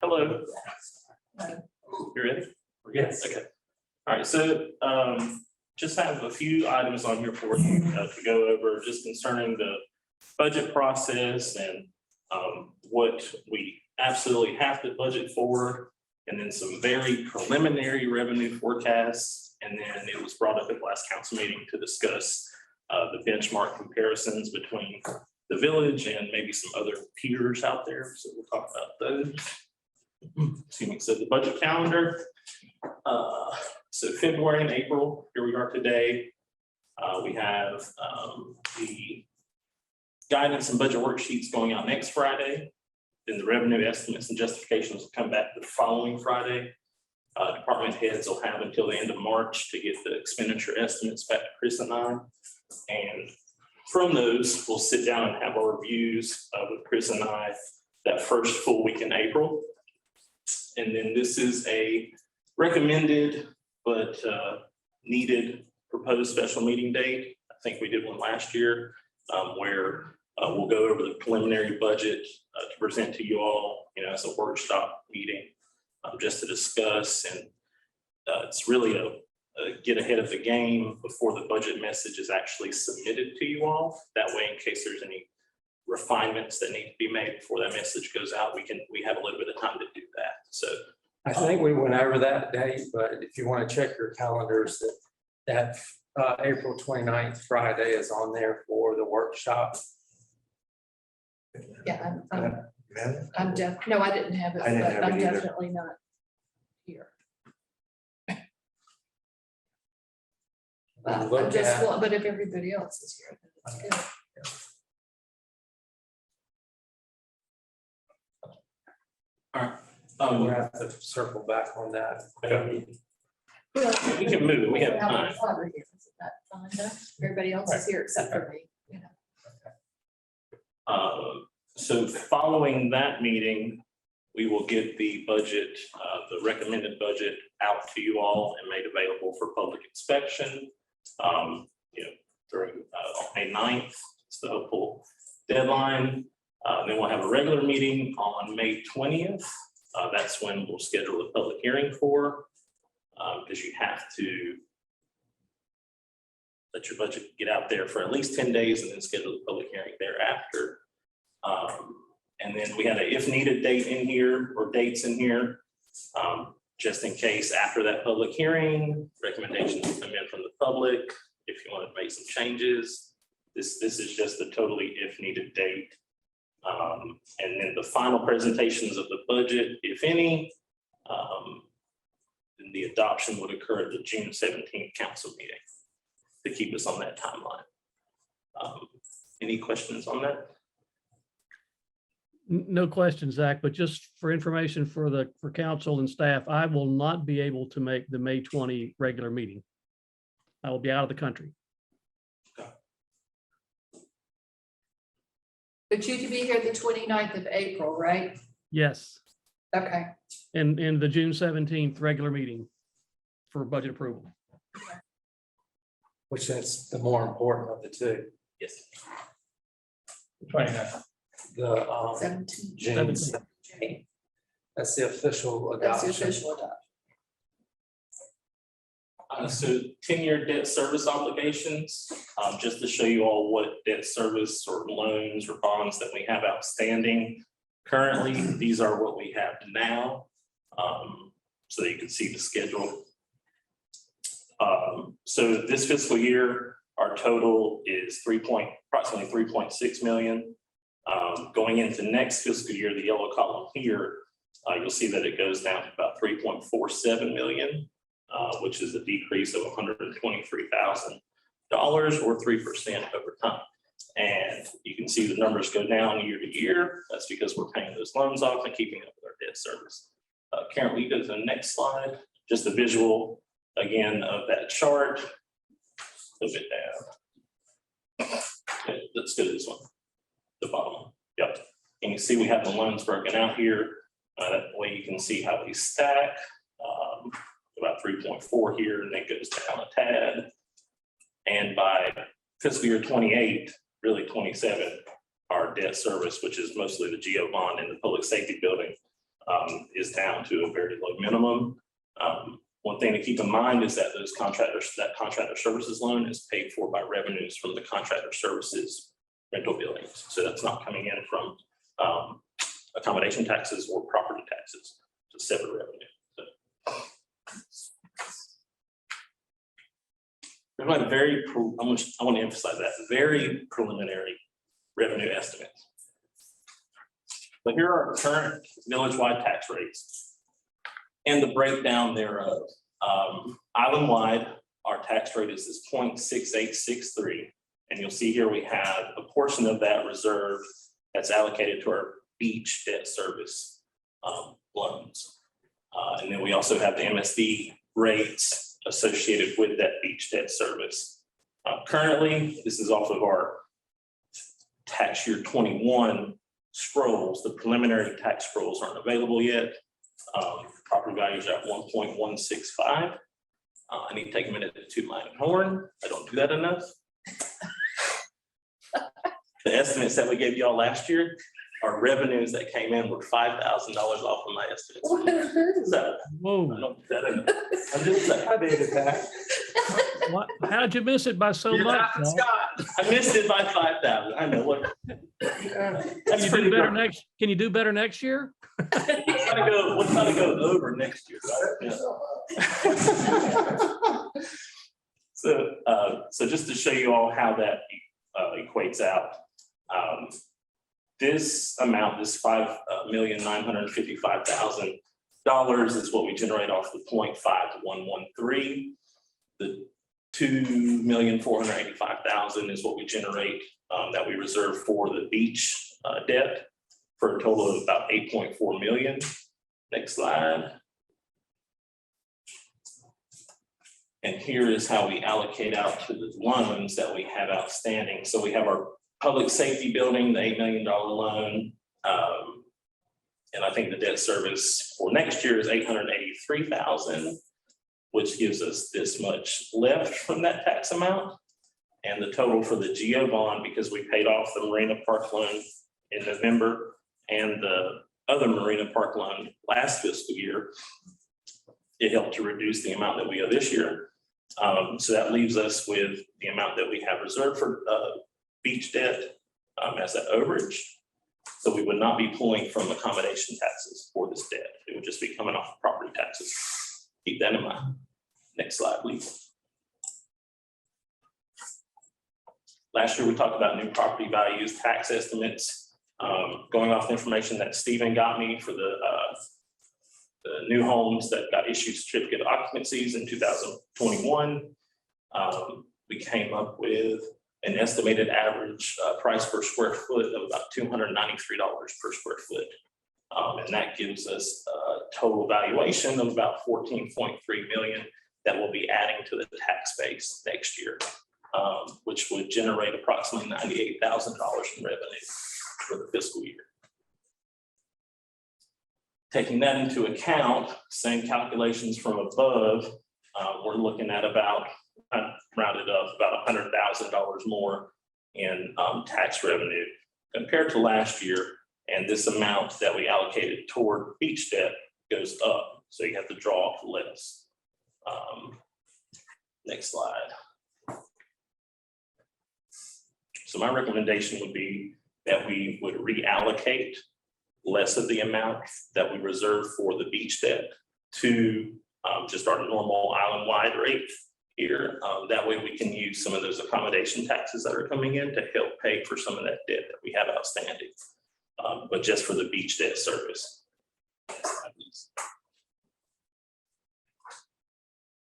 Hello. You ready? Yes. Okay. All right, so just have a few items on here for you to go over, just concerning the budget process and what we absolutely have to budget for, and then some very preliminary revenue forecasts. And then it was brought up at the last council meeting to discuss the benchmark comparisons between the village and maybe some other peers out there. So we'll talk about those. Excuse me. So the budget calendar. So February and April, here we are today. We have the guidance and budget worksheets going out next Friday. Then the revenue estimates and justifications will come back the following Friday. Department heads will have until the end of March to get the expenditure estimates back to Chris and I. And from those, we'll sit down and have our reviews with Chris and I that first full week in April. And then this is a recommended but needed proposed special meeting date. I think we did one last year where we'll go over the preliminary budget to present to you all, as a workshop meeting just to discuss. And it's really a get ahead of the game before the budget message is actually submitted to you all. That way, in case there's any refinements that need to be made before that message goes out, we have a little bit of time to do that. So I think we went over that date, but if you want to check your calendars, that April 29th Friday is on there for the workshop. Yeah, Man, no, I didn't have it, I didn't but have I'm it either. definitely not here. But Look I just at- want, but if everybody else is here, then it's good. We'll have to circle back on that. Well, we can move it. We have our time. father here, isn't that fine, though? Everybody else is here except for me, So following that meeting, we will get the budget, the recommended budget out to you all and made available for public inspection. During on May 9th, it's the hopeful deadline. Then we'll have a regular meeting on May 20th. That's when we'll schedule a public hearing for, because you have to let your budget get out there for at least 10 days and then schedule a public hearing thereafter. And then we had a if needed date in here or dates in here, just in case after that public hearing, recommendations come in from the public. If you want to make some changes, this is just a totally if needed date. And then the final presentations of the budget, if any, then the adoption would occur at the June 17th council meeting to keep us on that timeline. Any questions on that? No question, Zach, but just for information for council and staff, I will not be able to make the May 20 regular meeting. I will be out of the country. but you can be here the 29th of April, right? Yes, Okay, and the June 17th regular meeting for budget approval. Which is the more important of the two. Yes. The 17. June 17th. That's the official That's the adoption. official adoption. So 10-year debt service obligations, just to show you all what debt service or loans or bonds that we have outstanding. Currently, these are what we have now, so that you can see the schedule. So this fiscal year, our total is approximately 3.6 million. Going into next fiscal year, the yellow column here, you'll see that it goes down to about 3.47 million. Which is a decrease of $123,000 or 3% over time. And you can see the numbers go down year to year. That's because we're paying those loans off and keeping up with our debt service. Karen, will you go to the next slide? Just a visual again of that chart. Move it down. Okay, let's go to this one, the bottom one. Yep. And you see we have the loans broken out here. That way you can see how they stack. About 3.4 here, and then goes down a tad. And by fiscal year 28, really 27, our debt service, which is mostly the GO bond and the public safety building, is down to a very low minimum. One thing to keep in mind is that that contractor services loan is paid for by revenues from the contractor services rental buildings. So that's not coming in from accommodation taxes or property taxes. It's a separate revenue. We're like I want to emphasize that, very preliminary revenue estimates. But here are our current village-wide tax rates and the breakdown thereof. Island-wide, our tax rate is 0.6863. And you'll see here we have a portion of that reserve that's allocated to our beach debt service loans. And then we also have the MSD rates associated with that beach debt service. Currently, this is off of our tax year 21 scrolls. The preliminary tax scrolls aren't available yet. Property values are at 1.165. I need to take a minute to toot my own horn. I don't do that enough. The estimates that we gave y'all last year, our revenues that came in were $5,000 off of my estimates. So I Whoa, don't do that enough. I'm just saying. I dated that. how did you miss it by so You're much? laughing, Paul? Scott. I missed it by 5,000. I know what. Can That's you pretty do better good. can you do better next year? We'll try to go over next year, right? Yeah. So just to show you all how that equates out. This amount, this $5,955,000 is what we generate off the 0.5113. The $2,485,000 is what we generate that we reserve for the beach debt, for a total of about 8.4 million. Next slide. And here is how we allocate out to the loans that we have outstanding. So we have our public safety building, the $8 million loan. And I think the debt service for next year is 883,000, which gives us this much left from that tax amount. And the total for the GO bond, because we paid off the Marina Park loan in November and the other Marina Park loan last fiscal year, it helped to reduce the amount that we owe this year. So that leaves us with the amount that we have reserved for beach debt as an overage. So we would not be pulling from accommodation taxes for this debt. It would just be coming off of property taxes. Keep that in mind. Next slide, please. Last year, we talked about new property values, tax estimates, going off the information that Stephen got me for the new homes that got issued certificate of occupancies in 2021. We came up with an estimated average price per square foot of about $293 per square foot. And that gives us a total valuation of about 14.3 million that will be adding to the tax base next year, which would generate approximately $98,000 in revenue for the fiscal year. Taking that into account, same calculations from above, we're looking at about, rounded up, about $100,000 more in tax revenue compared to last year. And this amount that we allocated toward beach debt goes up. So you have to draw off less. Next slide. So my recommendation would be that we would reallocate less of the amount that we reserve for the beach debt to just our normal island-wide rate here. That way we can use some of those accommodation taxes that are coming in to help pay for some of that debt that we have outstanding, but just for the beach debt service.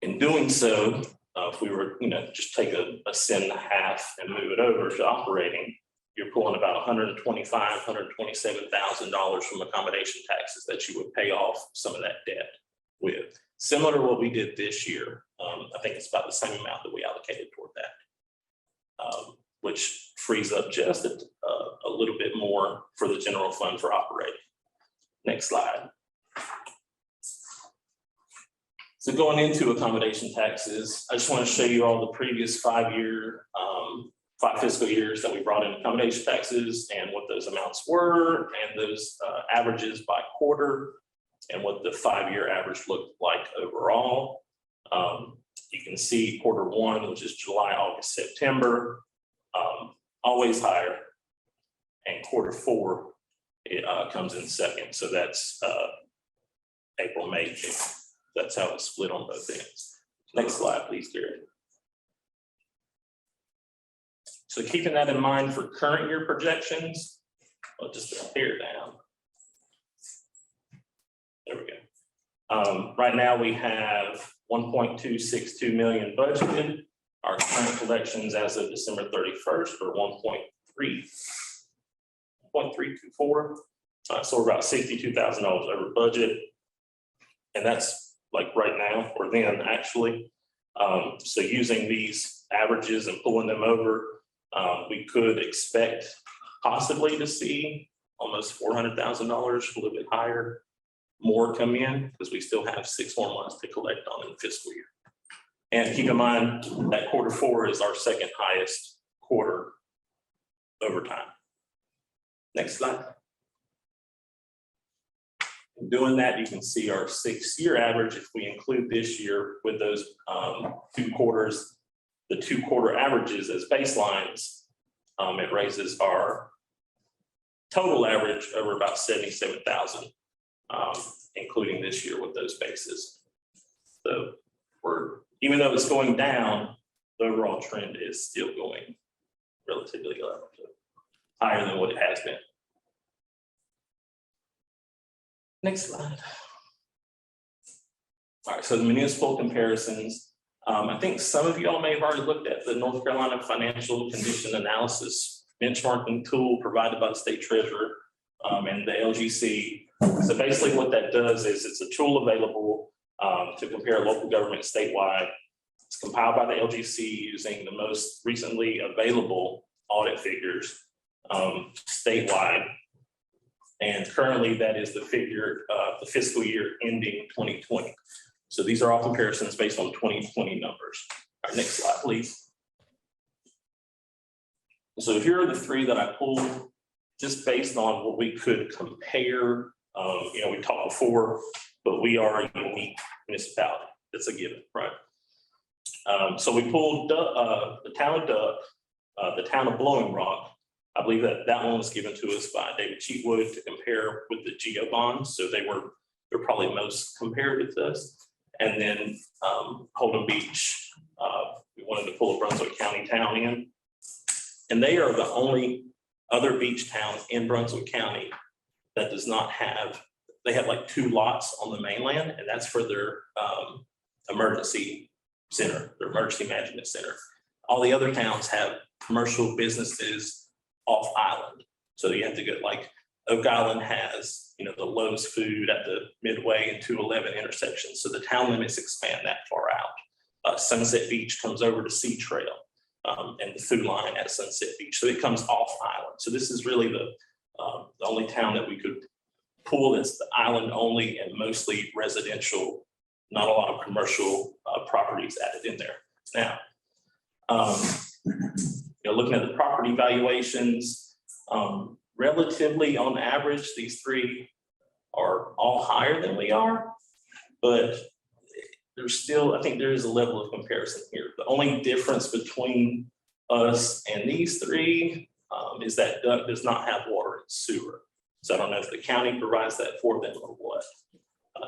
In doing so, if we were, just take a cent and a half and move it over to operating, you're pulling about $127,000 from accommodation taxes that you would pay off some of that debt with. Similar to what we did this year. I think it's about the same amount that we allocated toward that, which frees up just a little bit more for the general fund for operating. Next slide. So going into accommodation taxes, I just want to show you all the previous 5-year 5 fiscal years that we brought in accommodation taxes and what those amounts were, and those averages by quarter, and what the 5-year average looked like overall. You can see Q1, which is July, August, September, always higher. And Q4, it comes in second. So that's April, May, June. That's how it's split on both ends. Next slide, please, Gary. So keeping that in mind for current year projections, I'll just tear it down. There we go. Right now we have 1.262 million budgeted. Our current collections as of December 31st are 1.324. So we're about $62,000 over budget. And that's like right now, or then actually. So using these averages and pulling them over, we could expect possibly to see almost $400,000, a little bit higher, more come in, because we still have 6 more months to collect on in the fiscal year. And keep in mind that Q4 is our second highest quarter over time. Next slide. Doing that, you can see our 6-year average. If we include this year with those 2 quarters, the 2-quarter averages as baselines, it raises our total average over about 77,000, including this year with those bases. So even though it's going down, the overall trend is still going relatively low, so higher than what it has been. Next slide. All right, so the municipal comparisons. I think some of you all may have already looked at the North Carolina Financial Condition Analysis benchmarking tool provided by the state treasurer and the LGC. So basically what that does is it's a tool available to compare local government statewide. It's compiled by the LGC using the most recently available audit figures statewide. And currently that is the figure of the fiscal year ending 2020. So these are all comparisons based on 2020 numbers. All right, next slide, please. So here are the 3 that I pulled just based on what we could compare. We talked before, but we are a unique municipality. It's a given, right? So we pulled the town of Duck, the town of Blowing Rock. I believe that one was given to us by David Cheatwood to compare with the GEO bonds. So they're probably most comparative to us. And then Holden Beach, we wanted to pull a Brunswick County town in. And they are the only other beach towns in Brunswick County that does not have, they have like 2 lots on the mainland, and that's for their emergency center, their emergency management center. All the other towns have commercial businesses off island. So you have to go, like Oak Island has, the Lowe's food at the Midway and 211 intersection. So the town limits expand that far out. Sunset Beach comes over to Sea Trail and the food line at Sunset Beach. So it comes off island. So this is really the only town that we could pull that's the island only and mostly residential, not a lot of commercial properties added in there. Now, looking at the property valuations, relatively on average, these 3 are all higher than we are, but there's still, I think there is a level of comparison here. The only difference between us and these 3 is that Duck does not have water and sewer. So I don't know if the county provides that for them or what.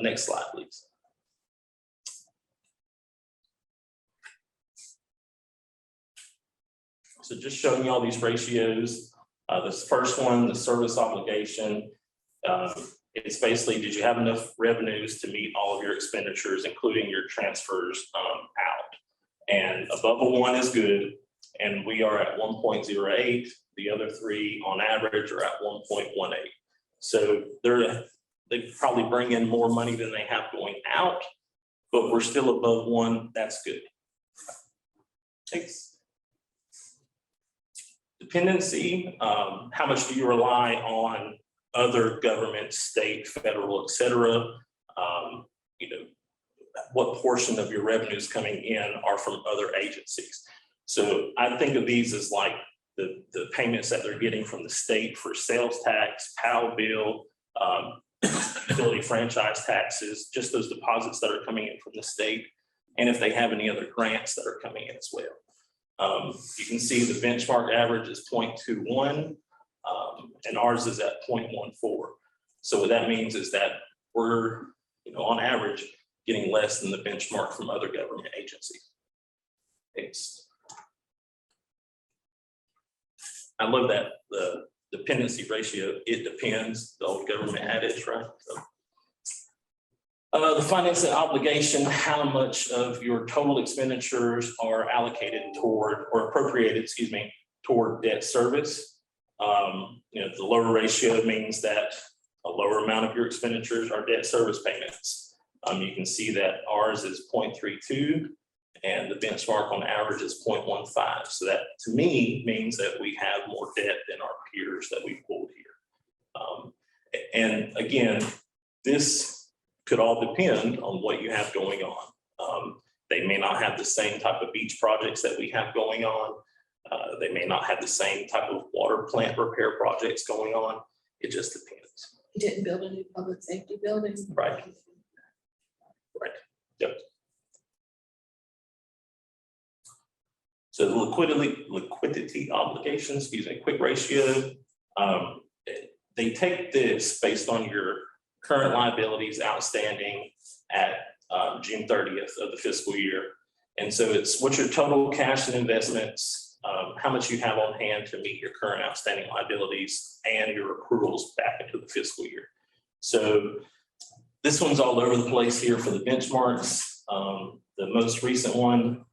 Next slide, please. So just showing you all these ratios. This first one, the service obligation, it's basically, did you have enough revenues to meet all of your expenditures, including your transfers out? And above a 1 is good, and we are at 1.08. The other 3 on average are at 1.18. So they probably bring in more money than they have going out, but we're still above 1. That's good. Thanks. Dependency, how much do you rely on other government, state, federal, et cetera? What portion of your revenues coming in are from other agencies? So I think of these as like the payments that they're getting from the state for sales tax, POW bill, utility franchise taxes, just those deposits that are coming in from the state. And if they have any other grants that are coming in as well. You can see the benchmark average is 0.21, and ours is at 0.14. So what that means is that we're, on average, getting less than the benchmark from other government agencies. I love that, the dependency ratio, it depends, the old government adage, right? So, the financing obligation, how much of your total expenditures are allocated toward, or appropriated, toward debt service. The lower ratio means that a lower amount of your expenditures are debt service payments. You can see that ours is 0.32 and the benchmark on average is 0.15. So that to me means that we have more debt than our peers that we've pulled here. And again, this could all depend on what you have going on. They may not have the same type of beach projects that we have going on. They may not have the same type of water plant repair projects going on. It just depends. You didn't build a new public safety building. Right. Yep. So the liquidity obligation, quick ratio, they take this based on your current liabilities outstanding at June 30th of the fiscal year. And so it's what's your total cash and investments, how much you have on hand to meet your current outstanding liabilities and your accruals back into the fiscal year. So this one's all over the place here for the benchmarks. The most recent one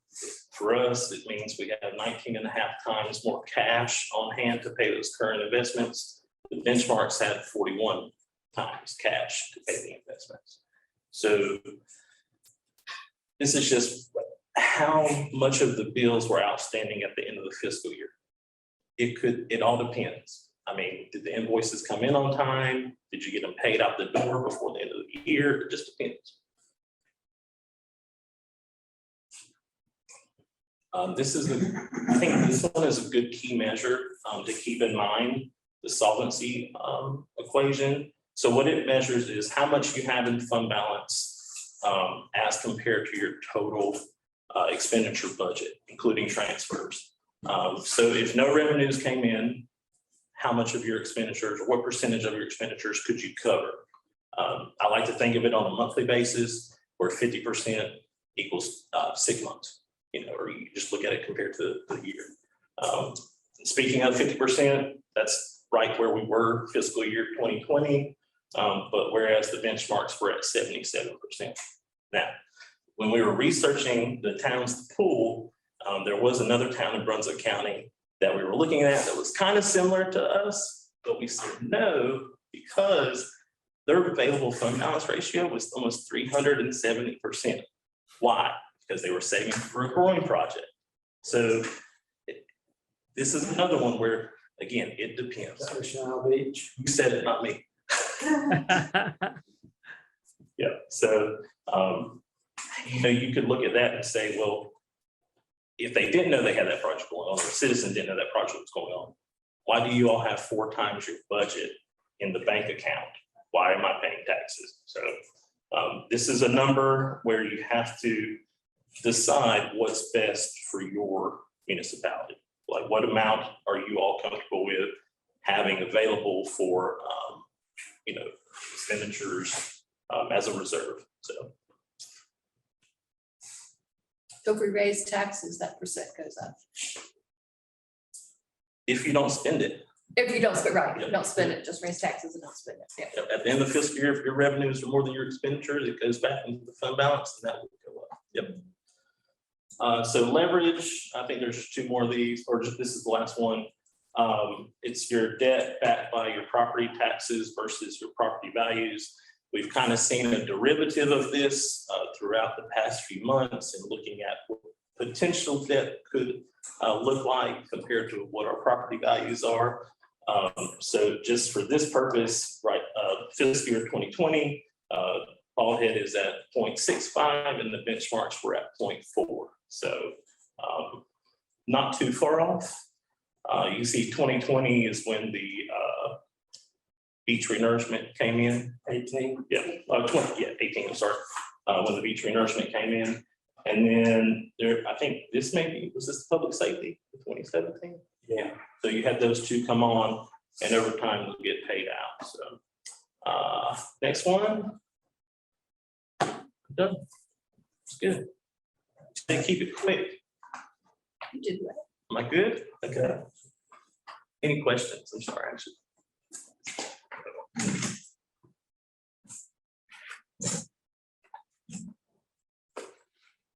for us, it means we have 19.5 times more cash on hand to pay those current investments. The benchmarks had 41 times cash to pay the investments. So this is just how much of the bills were outstanding at the end of the fiscal year. It all depends. I mean, did the invoices come in on time? Did you get them paid out the door before the end of the year? It just depends. I think this one is a good key measure to keep in mind, the solvency equation. So what it measures is how much you have in fund balance as compared to your total expenditure budget, including transfers. So if no revenues came in, how much of your expenditures, or what percentage of your expenditures could you cover? I like to think of it on a monthly basis, where 50% equals 6 months, or you just look at it compared to the year. Speaking of 50%, that's right where we were fiscal year 2020, but whereas the benchmarks were at 77%. Now, when we were researching the towns to pull, there was another town in Brunswick County that we were looking at that was kind of similar to us, but we said no, because their available fund balance ratio was almost 370%. Why? Because they were saving for a growing project. So this is another one where, again, it depends. Shell Beach. You said it, not me. Yeah, so, you could look at that and say, well, if they didn't know they had that project going on, or a citizen didn't know that project was going on, why do you all have 4 times your budget in the bank account? Why am I paying taxes? So this is a number where you have to decide what's best for your municipality. Like, what amount are you all comfortable with having available for, expenditures as a reserve? So if we raise taxes, that percent goes up. If you don't spend it, If you don't spend, right, Yep. don't spend it, just raise taxes and don't spend it. Yeah. at the end of the fiscal year, if your revenues are more than your expenditures, it goes back into the fund balance, and that will go up. Yep. So leverage, I think there's 2 more of these, or just this is the last one. It's your debt backed by your property taxes versus your property values. We've kind of seen a derivative of this throughout the past few months, and looking at what potential debt could look like compared to what our property values are. So just for this purpose, right, fiscal year 2020, Bald Head is at 0.65 and the benchmarks were at 0.4. So not too far off. You see 2020 is when the beach renourishment came in. 18. Yeah, 18, I'm sorry, when the beach renourishment came in. And then there, I think this was this public safety, 2017? Yeah. So you had those two come on and over time will get paid out, so. Next one. Done. It's good. They keep it quick. You did well. Am I good? Okay. Any questions? I'm sorry, actually.